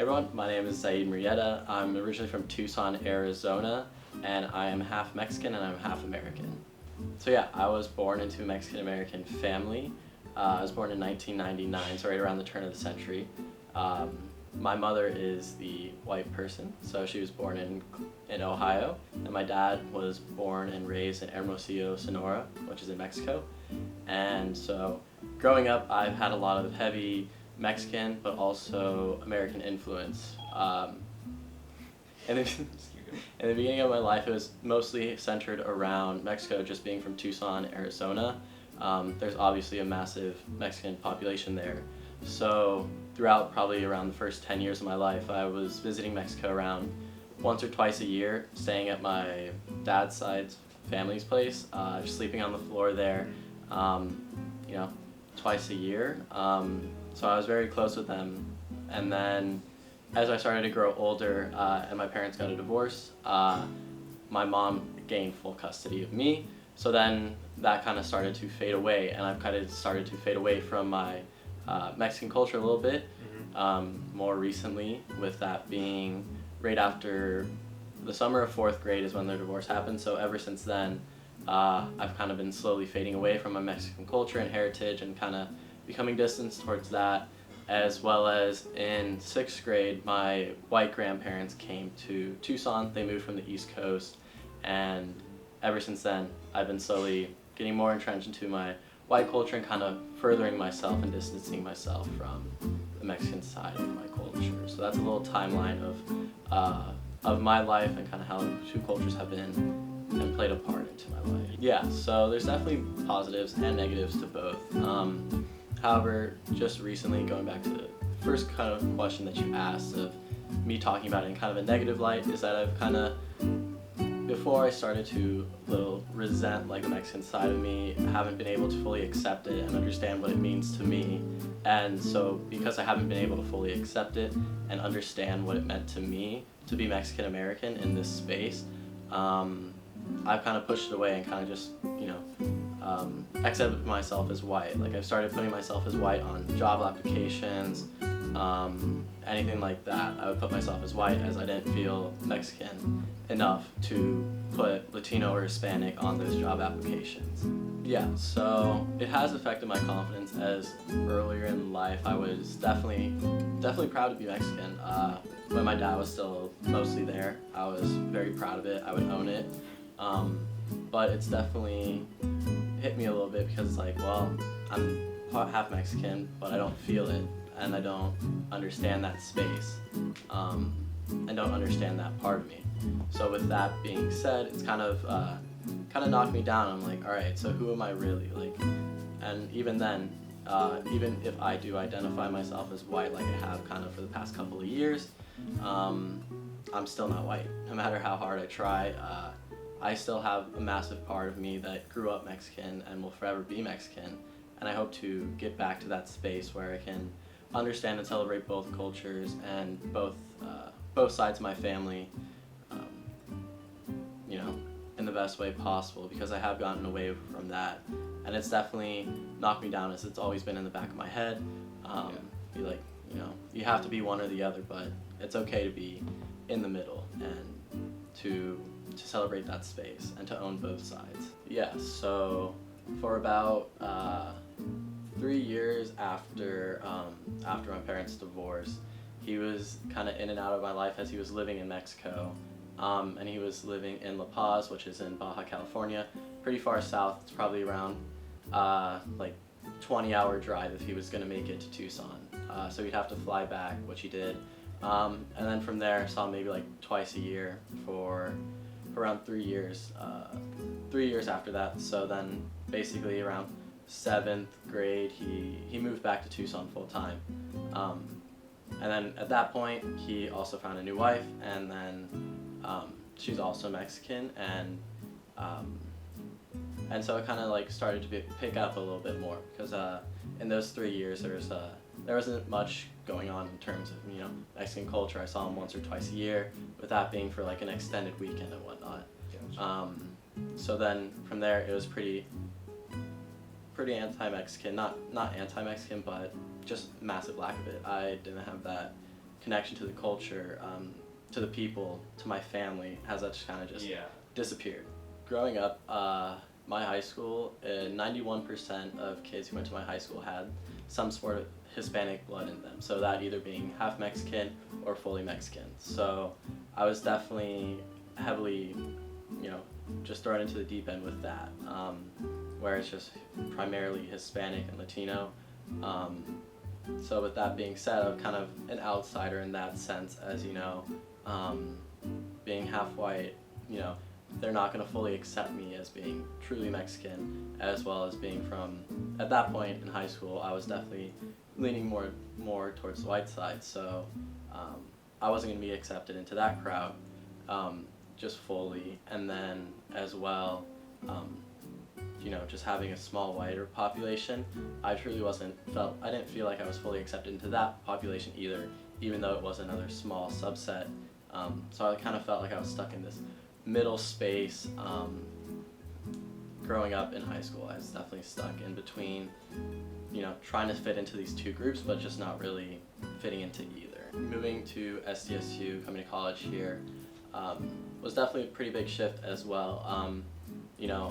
Everyone, my name is Zaid Murrieta. I'm originally from Tucson, Arizona, and I am half Mexican and I'm half American. So yeah, I was born into a Mexican-American family. I was born in 1999, so right around the turn of the century. My mother is the white person, so she was born in Ohio, and my dad was born and raised in Hermosillo, Sonora, which is in Mexico. And so growing up, I've had a lot of heavy Mexican, but also American influence. And in, in the beginning of my life, it was mostly centered around Mexico, just being from Tucson, Arizona. There's obviously a massive Mexican population there. So throughout probably around the first 10 years of my life, I was visiting Mexico around once or twice a year, staying at my dad's side's family's place, just sleeping on the floor there, you know, twice a year. So I was very close with them. And then as I started to grow older and my parents got a divorce, my mom gained full custody of me. So then that kind of started to fade away, and I've kind of started to fade away from my Mexican culture a little bit. More recently, with that being right after the summer of 4th grade is when their divorce happened. So ever since then, I've kind of been slowly fading away from my Mexican culture and heritage and kind of becoming distanced towards that, as well as in 6th grade, my white grandparents came to Tucson. They moved from the East Coast, and ever since then, I've been slowly getting more entrenched into my white culture and kind of furthering myself and distancing myself from the Mexican side of my culture. So that's a little timeline of my life and kind of how the two cultures have been and played a part into my life. Yeah, so there's definitely positives and negatives to both. However, just recently, going back to the first kind of question that you asked of me talking about it in kind of a negative light, is that I've kind of, before I started to resent like the Mexican side of me, I haven't been able to fully accept it and understand what it means to me. And so because I haven't been able to fully accept it and understand what it meant to me to be Mexican American in this space, I've kind of pushed it away and kind of just, accepted myself as white. Like I've started putting myself as white on job applications, anything like that. I would put myself as white as I didn't feel Mexican enough to put Latino or Hispanic on those job applications. Yeah, so it has affected my confidence, as earlier in life I was definitely proud to be Mexican. When my dad was still mostly there, I was very proud of it. I would own it. But it's definitely hit me a little bit because it's like, well, I'm half Mexican, but I don't feel it, and I don't understand that space, and don't understand that part of me. So with that being said, it's kind of knocked me down. I'm like, all right, so who am I really? Like, and even then, even if I do identify myself as white, like I have kind of for the past couple of years, I'm still not white. No matter how hard I try, I still have a massive part of me that grew up Mexican and will forever be Mexican, and I hope to get back to that space where I can understand and celebrate both cultures and both sides of my family, in the best way possible, because I have gotten away from that, and it's definitely knocked me down, as it's always been in the back of my head. You have to be one or the other, but it's okay to be in the middle and to celebrate that space and to own both sides. Yeah, so for about 3 years after my parents' divorce, he was kind of in and out of my life as he was living in Mexico, and he was living in La Paz, which is in Baja California, pretty far south. It's probably around like 20-hour drive if he was going to make it to Tucson. So he'd have to fly back, which he did, and then from there saw him maybe like twice a year for around 3 years. 3 years after that, so then basically around 7th grade, he moved back to Tucson full time. And then at that point, he also found a new wife, and then she's also Mexican, and so it kind of like started to pick up a little bit more, because in those 3 years there wasn't much going on in terms of Mexican culture. I saw him once or twice a year, with that being for like an extended weekend and whatnot. So then from there it was pretty anti-Mexican, not anti-Mexican, but just massive lack of it. I didn't have that connection to the culture, to the people, to my family has just kind of just disappeared. Growing up, my high school, 91% of kids who went to my high school had some sort of Hispanic blood in them. So that either being half Mexican or fully Mexican. So I was definitely heavily, just thrown into the deep end with that, where it's just primarily Hispanic and Latino. So with that being said, I'm kind of an outsider in that sense, as being half white, they're not going to fully accept me as being truly Mexican, as well as being from, at that point in high school, I was definitely leaning more towards the white side, so I wasn't going to be accepted into that crowd just fully. And then as well, just having a small whiter population, I didn't feel like I was fully accepted into that population either, even though it was another small subset. So I kind of felt like I was stuck in this middle space. Growing up in high school, I was definitely stuck in between, trying to fit into these two groups, but just not really fitting into either. Moving to SDSU, coming to college here, was definitely a pretty big shift as well.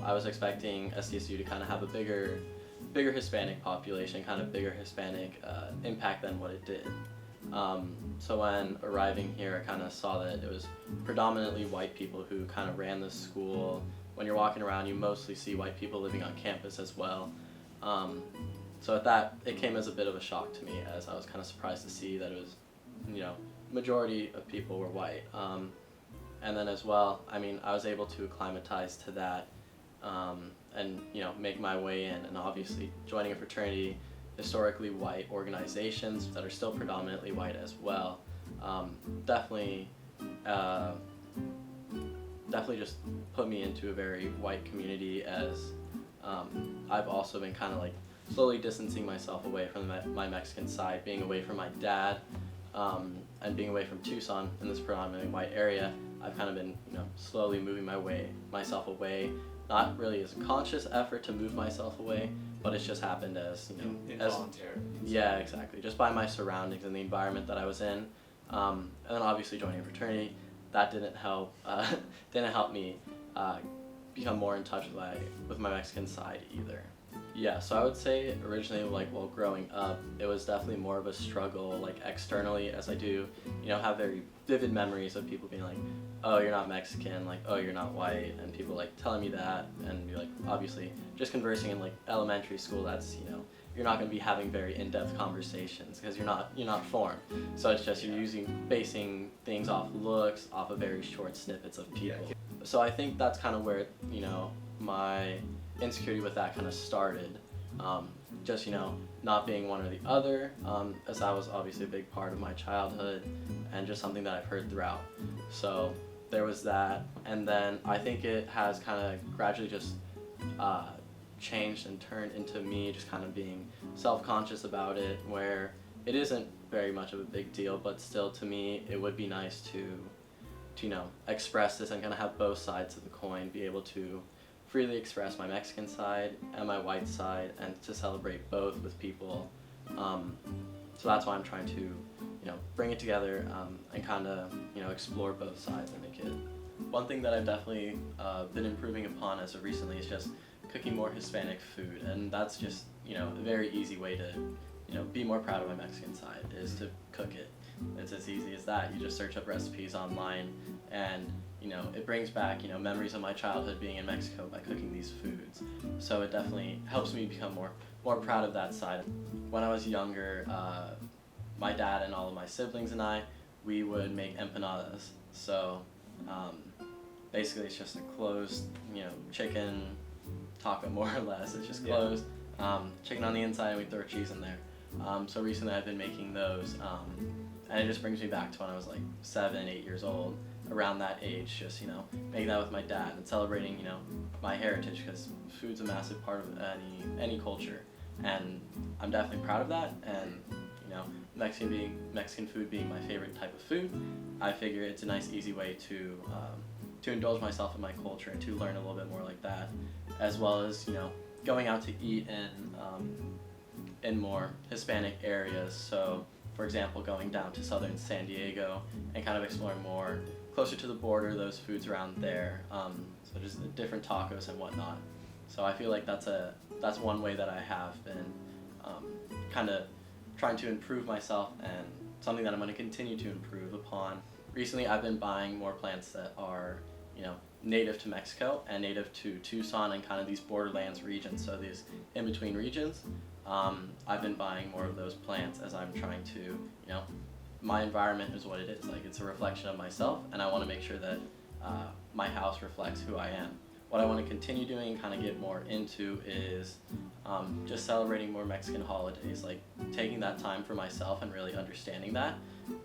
I was expecting SDSU to kind of have a bigger Hispanic population, kind of bigger Hispanic impact than what it did. So when arriving here, I kind of saw that it was predominantly white people who kind of ran the school. When you're walking around, you mostly see white people living on campus as well. So at that, it came as a bit of a shock to me, as I was kind of surprised to see that it was, majority of people were white. And then as well, I was able to acclimatize to that, and make my way in, and obviously joining a fraternity, historically white organizations that are still predominantly white as well, definitely just put me into a very white community, as I've also been kind of like slowly distancing myself away from my Mexican side, being away from my dad, and being away from Tucson in this predominantly white area. I've kind of been, slowly moving myself away. Not really as a conscious effort to move myself away, but it's just happened as, involuntarily. Yeah, exactly. Just by my surroundings and the environment that I was in. And then obviously joining a fraternity, that didn't help me become more in touch with my Mexican side either. Yeah, so I would say originally, while growing up, it was definitely more of a struggle, externally, as I do, have very vivid memories of people being like, oh, you're not Mexican, oh, you're not white, and people telling me that, and obviously just conversing in elementary school, that's, you're not going to be having very in-depth conversations because you're not formed. So it's just you're basing things off looks, off of very short snippets of people. Yeah. So I think that's kind of where, my insecurity with that kind of started. Just, not being one or the other, as that was obviously a big part of my childhood and just something that I've heard throughout. So there was that, and then I think it has kind of gradually just changed and turned into me just kind of being self-conscious about it, where it isn't very much of a big deal, but still to me it would be nice to express this and kind of have both sides of the coin, be able to freely express my Mexican side and my white side, and to celebrate both with people. So that's why I'm trying to, bring it together, and kind of, explore both sides and make it. One thing that I've definitely been improving upon as of recently is just cooking more Hispanic food, and that's just, a very easy way to, be more proud of my Mexican side, is to cook it. It's as easy as that. You just search up recipes online, and it brings back, memories of my childhood being in Mexico by cooking these foods. So it definitely helps me become more proud of that side. When I was younger, my dad and all of my siblings and we would make empanadas. So basically it's just a closed, chicken taco, more or less. It's just closed, chicken on the inside, and we throw cheese in there. So recently I've been making those, and it just brings me back to when I was 7, 8 years old. Around that age, just making that with my dad and celebrating my heritage, because food's a massive part of any culture, and I'm definitely proud of that. And Mexican food being my favorite type of food, I figure it's a nice easy way to indulge myself in my culture and to learn a little bit more like that, as well as going out to eat in more Hispanic areas. So for example, going down to southern San Diego and kind of exploring more closer to the border, those foods around there. So just the different tacos and whatnot. So I feel like that's one way that I have been kind of trying to improve myself, and something that I'm going to continue to improve upon. Recently, I've been buying more plants that are, native to Mexico and native to Tucson and kind of these borderlands regions, so these in-between regions. I've been buying more of those plants as I'm trying to, my environment is what it is. Like, it's a reflection of myself, and I want to make sure that my house reflects who I am. What I want to continue doing and kind of get more into is just celebrating more Mexican holidays, like taking that time for myself and really understanding that,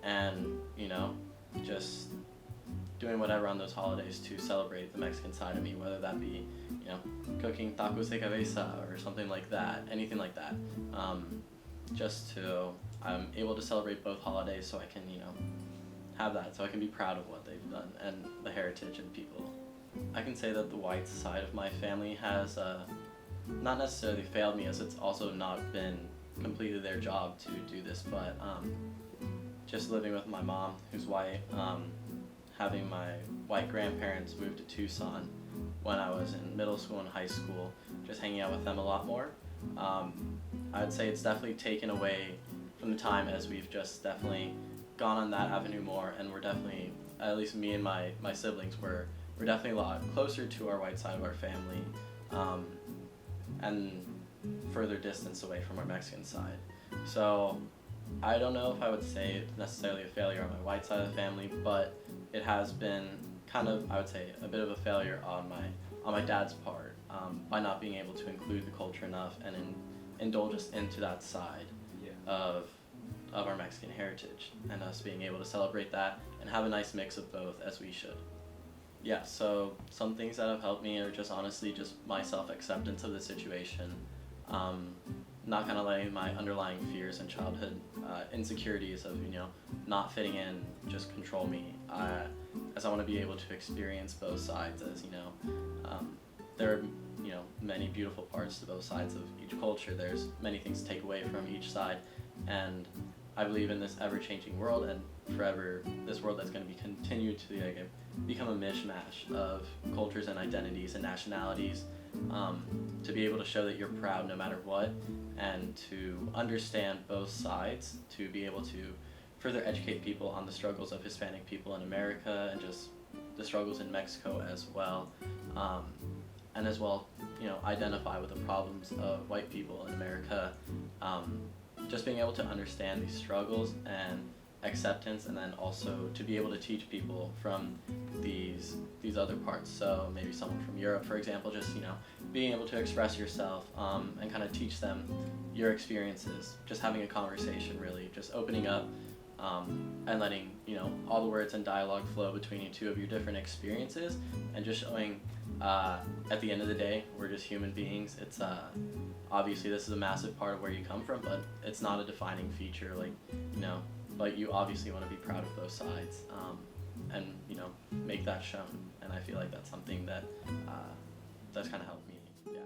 and just doing whatever on those holidays to celebrate the Mexican side of me, whether that be cooking tacos de cabeza or something like that, anything like that. Just to I'm able to celebrate both holidays, so I can have that, so I can be proud of what they've done and the heritage and people. I can say that the white side of my family has not necessarily failed me, as it's also not been completely their job to do this, but just living with my mom, who's white, having my white grandparents move to Tucson when I was in middle school and high school, just hanging out with them a lot more. I'd say it's definitely taken away from the time, as we've just definitely gone on that avenue more, and we're definitely, at least me and my siblings, we're definitely a lot closer to our white side of our family, and further distance away from our Mexican side. So I don't know if I would say it's necessarily a failure on my white side of the family, but it has been kind of, I would say, a bit of a failure on my dad's part, by not being able to include the culture enough and indulge us into that side of our Mexican heritage, and us being able to celebrate that and have a nice mix of both, as we should. Yeah, so some things that have helped me are just honestly just my self-acceptance of the situation, not kind of letting my underlying fears and childhood insecurities of not fitting in just control me, as I want to be able to experience both sides, as there are many beautiful parts to both sides of each culture. There's many things to take away from each side, and I believe in this ever-changing world, and forever this world that's going to be continued to become a mishmash of cultures and identities and nationalities, to be able to show that you're proud no matter what, and to understand both sides, to be able to further educate people on the struggles of Hispanic people in America, and just the struggles in Mexico as well, and as well identify with the problems of white people in America. Just being able to understand these struggles and acceptance, and then also to be able to teach people from these other parts. So maybe someone from Europe, for example, just being able to express yourself, and kind of teach them your experiences. Just having a conversation, really, just opening up, and letting all the words and dialogue flow between you two of your different experiences, and just showing at the end of the day, we're just human beings. It's obviously this is a massive part of where you come from, but it's not a defining feature, but you obviously want to be proud of both sides, and make that shown. And I feel like that's something that that's kind of helped me. Yeah.